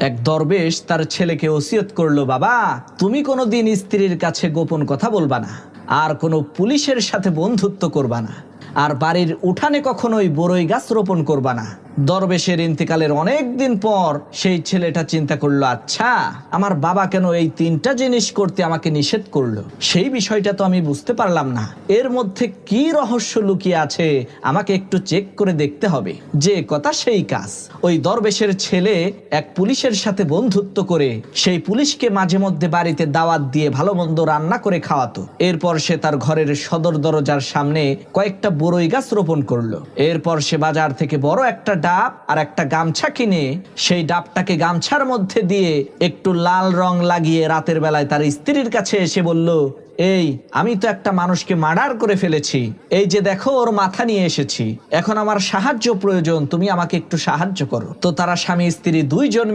এক দরবেশ তার ছেলেকে ওসিয়ত করলো, বাবা তুমি কোনোদিন স্ত্রীর কাছে গোপন কথা বলবা না, আর কোনো পুলিশের সাথে বন্ধুত্ব করবা না, আর বাড়ির উঠানে কখনোই বড়ই গাছ রোপণ করবা না। দরবেশের ইন্তেকালের অনেক দিন পর সেই ছেলেটা চিন্তা করলো, আচ্ছা আমার বাবা কেন এই 3টা জিনিস করতে আমাকে নিষেধ করলো, সেই বিষয়টা তো আমি বুঝতে পারলাম না। এর মধ্যে কি রহস্য লুকিয়ে আছে আমাকে একটু চেক করে দেখতে হবে। যে কথা সেই কাজ। ওই দরবেশের ছেলে এক পুলিশের সাথে বন্ধুত্ব করে সেই পুলিশকে মাঝে মধ্যে বাড়িতে দাওয়াত দিয়ে ভালো মন্দ রান্না করে খাওয়াতো। এরপর সে তার ঘরের সদর দরজার সামনে কয়েকটা বড়ই গাছ রোপণ করলো। এরপর সে বাজার থেকে বড় একটা ডাব আর একটা গামছা কিনে সেই ডাবটাকে গামছার মধ্যে দিয়ে একটু লাল রং লাগিয়ে রাতের বেলায় তার স্ত্রীর কাছে এসে বলল, এই আমি তো একটা মানুষকে মার্ডার করে ফেলেছি, এই যে দেখো ওর মাথা নিয়ে এসেছি, এখন আমার সাহায্য প্রয়োজন, তুমি আমাকে একটু সাহায্য করো। তো তারা স্বামী স্ত্রী 2 জন